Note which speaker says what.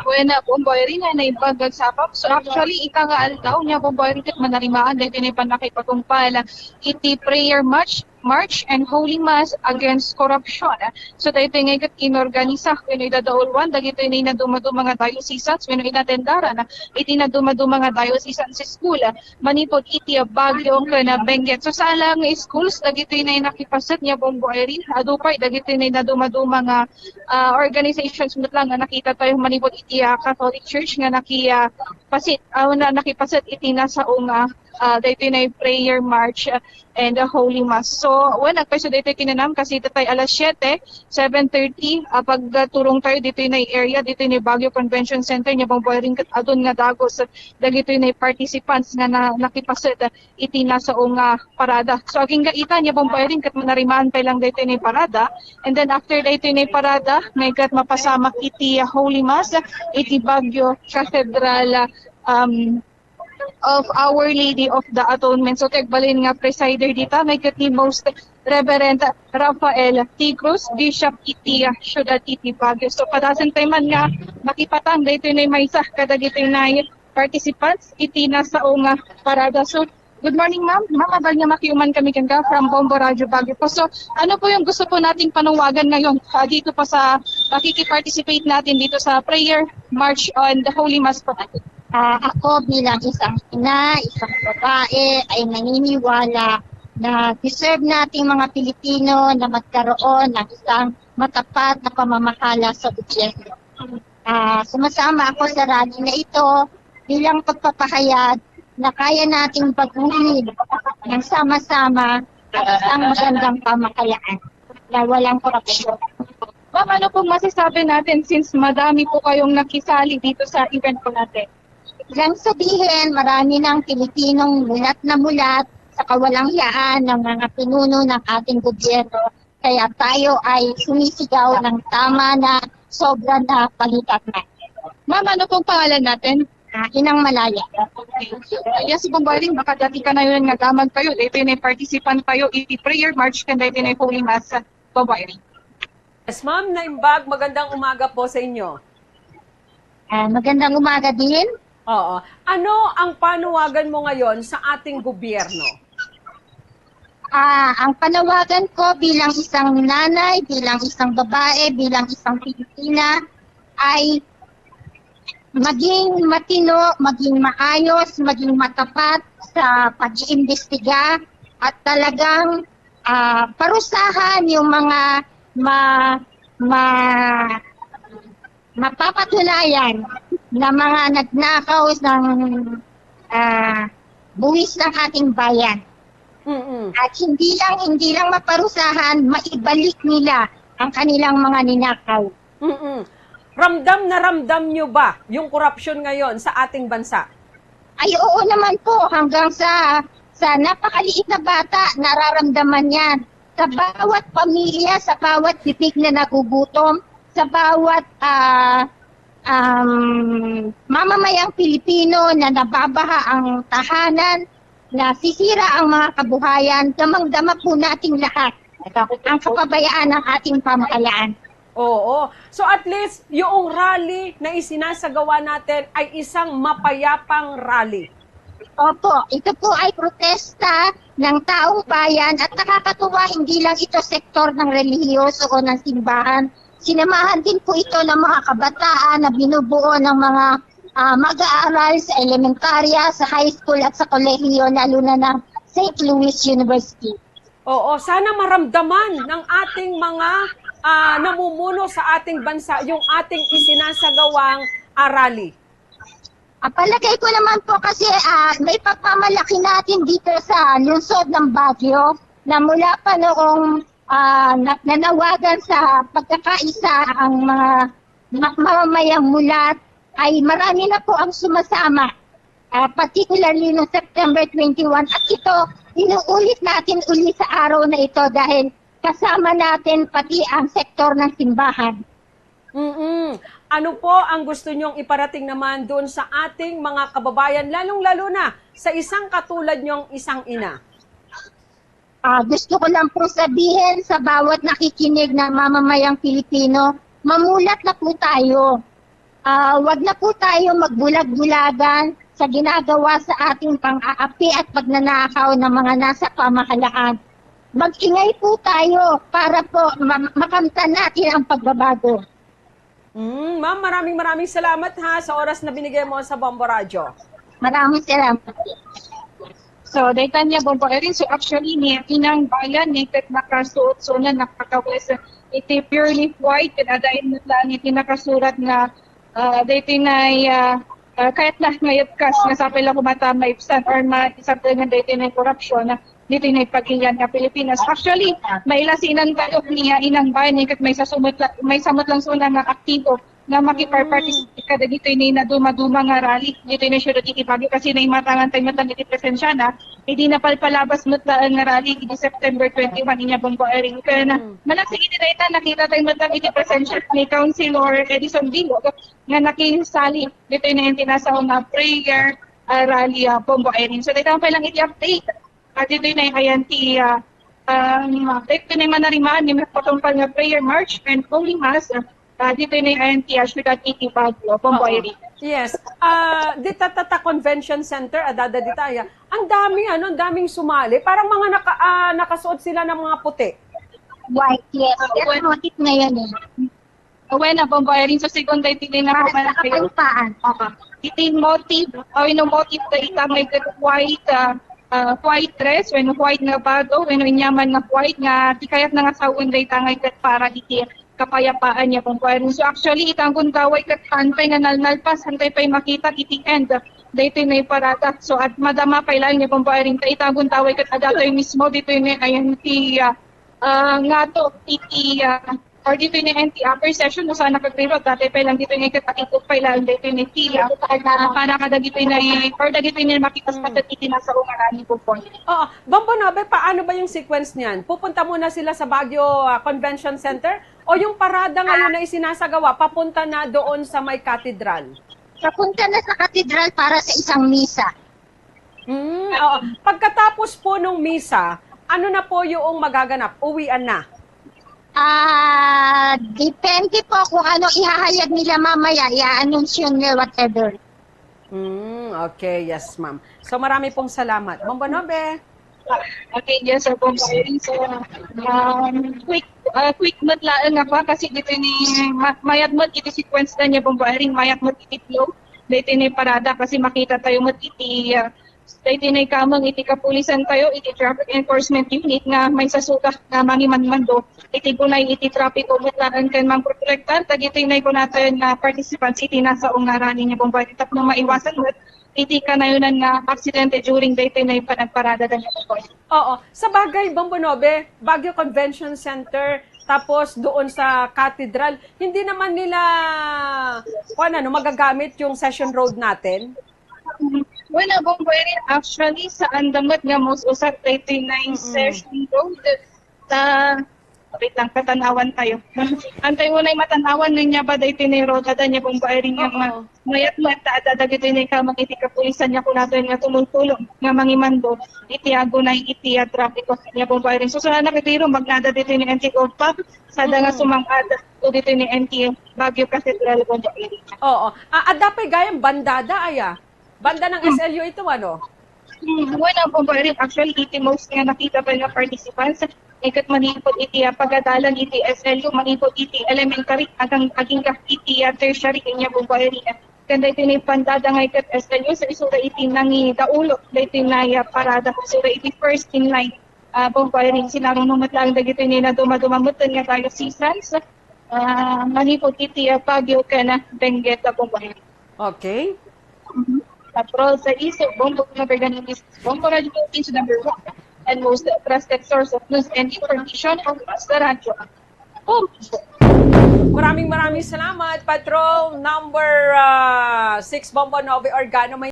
Speaker 1: Buena Bomboy rin na naibagag sapap. So actually, ika nga aldaw niya Bomboy rin kat manarimaan dahil tinay patungpal iti prayer march and holy mass against corruption. So dahil ngay kat inorganisa kung idadaulwan dahil ito na dumado mga diocesans when inatendaran iti na dumado mga diocesans sa school manipod iti bagyo na Benguet. So sa alang schools dahil ito na nakipasat niya Bomboy rin adupay dahil ito na dumado mga organizations mo lang na nakita tayo manipod iti Catholic Church nga nakipasit iti nasa unga dito na prayer march and a holy mass. So, nagpaiso dito kinanam kasi tatay alas 7:30 pagturong tayo dito na area dito na Baguio Convention Center niya bang ring adun nga dagos dagito na participants nga nakipasit iti nasa unga parada. So, aging gaita niya bang ring kat manarimaan pa lang dito na parada and then after dito na parada ngay kat mapasamak iti holy mass iti Baguio Cathedral of Our Lady of the Atonement. So, tagbalin nga presider dito, may kat ni Most Reverend Rafael T. Cruz, Bishop iti Ciudad iti Baguio. So, padasan tayo man nga makipatang dito na may isa kada dito na participants iti nasa unga parada. So, good morning ma'am. Ma'am, abal nga makiuman kami kanga from Bombo Radio Baguio po. So, ano po yung gusto po nating panuwagan ngayon dito pa sa pakikiparticipate natin dito sa prayer march on the Holy Mass po natin?
Speaker 2: Ako bilang isang ina, isang babae ay naniniwala na deserve nating mga Pilipino na magkaroon ng isang matapat na pamamahala sa gobyerno. Sumasama ako sa rally na ito bilang pagpapahayag na kaya nating baguhin ng sama-sama ang isang magandang pamahalaan na walang korupsyon.
Speaker 1: Ma'am, ano pong masasabi natin since madami po kayong nakisali dito sa event po natin?
Speaker 2: Lang sabihin, marami ng Pilipinong mulat na mulat sa kawalang-hiyaan ng mga pinuno ng ating gobyerno. Kaya tayo ay sumisigaw ng tama na sobra na palitan na.
Speaker 1: Ma'am, ano pong pangalan natin?
Speaker 2: Inang Malaya.
Speaker 1: Yes, Bomboy, baka dati ka na yun nga gamag kayo. Dito na participant kayo iti prayer march kan dito na holy mass. Bomboy.
Speaker 3: Yes, ma'am, Naimbag, magandang umaga po sa inyo.
Speaker 2: Magandang umaga din.
Speaker 3: Oo. Ano ang panuwagan mo ngayon sa ating gobyerno?
Speaker 2: Ang panawagan ko bilang isang nanay, bilang isang babae, bilang isang Pilipina ay maging matino, maging maayos, maging matapat sa pag-iimbestiga at talagang parusahan yung mga mapapatunayan na mga nagnakaw ng buwis ng ating bayan. At hindi lang maparusahan, maibalik nila ang kanilang mga ninakaw.
Speaker 3: Ramdam na ramdam nyo ba yung korupsyon ngayon sa ating bansa?
Speaker 2: Ay oo naman po, hanggang sa napakaliit na bata, nararamdaman yan. Sa bawat pamilya, sa bawat bibig na nagugutom, sa bawat mamamayang Pilipino na nababaha ang tahanan, na sisira ang mga kabuhayan, damang-dama po nating lahat ang kapabayaan ng ating pamahalaan.
Speaker 3: Oo. So at least, yung rally na isinasagawa natin ay isang mapayapang rally.
Speaker 2: Opo, ito po ay protesta ng taong bayan at nakakatuwa hindi lang ito sektor ng relihiyoso o ng simbahan. Sinamahan din po ito ng mga kabataan na binubuo ng mga mag-aaral sa elementarya, sa high school at sa kolehiyo, lalo na ng St. Louis University.
Speaker 3: Oo, sana maramdaman ng ating mga namumuno sa ating bansa yung ating isinasagawang rally.
Speaker 2: Palagay ko naman po kasi may pagmamalaki natin dito sa lungsod ng Baguio na mula pa noong nanawagan sa pagkakaisa ang mga mamamayang mulat ay marami na po ang sumasama, particularly noong September 21. At ito, inuulit natin uli sa araw na ito dahil kasama natin pati ang sektor ng simbahan.
Speaker 3: Ano po ang gusto nyong iparating naman doon sa ating mga kababayan, lalong-lalo na sa isang katulad nyong isang ina?
Speaker 2: Gusto ko lang po sabihin sa bawat nakikinig na mamamayang Pilipino, mamulat na po tayo. Wag na po tayo magbulag-bulagan sa ginagawa sa ating pang-aapi at pagnanakaw ng mga nasa pamahalaan. Mag-ingay po tayo para po makamtan natin ang pagbabago.
Speaker 3: Ma'am, maraming salamat ha sa oras na binigay mo sa Bombo Radio.
Speaker 2: Maraming salamat.
Speaker 1: So, daytan niya Bombo Erin. So, actually, niya inang bayan, ni kat nakasuot so na nakakawis iti purely white, kadadain na lang iti nakasurat na daytin ay kahit na mayat kas, nasapil ako matamay ibsan or maisapil nga daytin ay korupsyon na dito na ipagilian nga Pilipinas. Actually, may ilasinan tayo niya inang bayan, ni kat may samot lang so na aktibo na makipar-participate kada dito na duma-duma nga rally. Dito na siya dito ibagi kasi na imatangan tayo matang iti presensya na hindi na palpalabas mutlaan nga rally iti September 21 inya Bombo Erin. Kaya na malaking iti dayta nakita tayo matang iti presensya ni Councilor Edison Digo nga nakisali dito na yung tinasaw na prayer rally Bombo Erin. So dito pa lang iti update. Dito na yung ayan ti dito na yung manarimaan ni patungkol nga prayer march and holy mass dito na yung INT Ciudad Iti Baguio, Bombo Erin.
Speaker 3: Yes. Dito Tata Convention Center, adada ditaya. Ang daming sumali. Parang mga nakasuot sila ng mga puti.
Speaker 2: White, yes. Yes, motif na yan eh.
Speaker 1: When Bombo Erin, so segunda iti na
Speaker 2: Para sa kapayapaan.
Speaker 1: iti motive, no motive na ita may white dress, when white nga bado, when inyaman nga white nga, ti kayat na nga sawon day tangay kat para iti kapayapaan niya Bombo Erin. So actually, itang kundaway kat hantay nga nalnalpas, hantay pa'y makita iti end, dito na parada. So at madama pa ilang niya Bombo Erin, itang kundaway kat adatoy mismo, dito na ayan ti nga to, iti or dito yung NT upper session no sana kagpiro dati pa lang dito yung ikatitog pa lang dito yung tiya para kada dito yung or dito yung makitas patatiti na sa umarani po po.
Speaker 3: Oo. Bombo Nobe, paano ba yung sequence niyan? Pupunta muna sila sa Baguio Convention Center o yung parada ngayon na isinasagawa papunta na doon sa may cathedral?
Speaker 2: Papunta na sa katedral para sa isang misa.
Speaker 3: Oo. Pagkatapos po nung misa, ano na po yung magaganap? Uwian na?
Speaker 2: Depende po kung ano ihahayag nila mamaya, i-anunsyo nila whatever.
Speaker 3: Okay, yes ma'am. So marami pong salamat. Bombo Nobe.
Speaker 1: Okay, yes, sir, Bombo Erin. So, quick note lang nga pa kasi dito ni mayat mo iti sequence na niya Bombo Erin, mayat mo iti flow. Dito ni parada kasi makita tayo mo iti dito na kamang iti kapulisan tayo, iti traffic enforcement unit nga may sasuka na mangimanmando. Iti bunay iti traffic umutlaan kan mang protektar, tagiti na ko natin na participants iti nasa ungarani niya Bombo Erin. Tapos maiwasan mo, iti ka na yun nga aksidente during dito na panagparada na niya Bombo Erin.
Speaker 3: Oo. Sa bagay, Bombo Nobe, Baguio Convention Center, tapos doon sa cathedral, hindi naman nila magagamit yung session road natin?
Speaker 1: Well, Bombo Erin, actually, sa andamot nga most usap, 39 session road, wait lang, katanawan tayo. Antay mo na yung matanawan na niya ba dahil tinirota niya Bombo Erin nga mayat dagito na kamang iti kapulisan niya kung nato nga tumultulong nga mangimando, itiago na iti trafiko niya Bombo Erin. So, sa nakitiro, magnada dito ni NT Goldpap, sada nga sumangada dito ni NT Baguio Cathedral Bombo Erin.
Speaker 3: Oo. Adapay gayang bandada, aya. Banda ng SLU ito, ano?
Speaker 1: Bueno, Bombo Erin, actually, iti most nga nakita pa nga participants, ikat manipod iti pagadalan iti SLU, manipod iti elementary, agang iti tertiary kanya Bombo Erin. Kanda iti na pandada nga ikat SLU, sa isura iti nangi daulo, iti na parada, isura iti first in line. Bombo Erin, sinarunumot lang dagito ni na dumadumamutan nga tayo seasons, manipod iti Baguio ka na Benguet, Bombo Erin.
Speaker 3: Okay.
Speaker 1: Tapos sa isip, Bombo Nobe is Bombo Radio is number 1 and most trusted source of news and information sa radyo.
Speaker 3: Maraming salamat, Patrol number 6 Bombo Nobe Organo.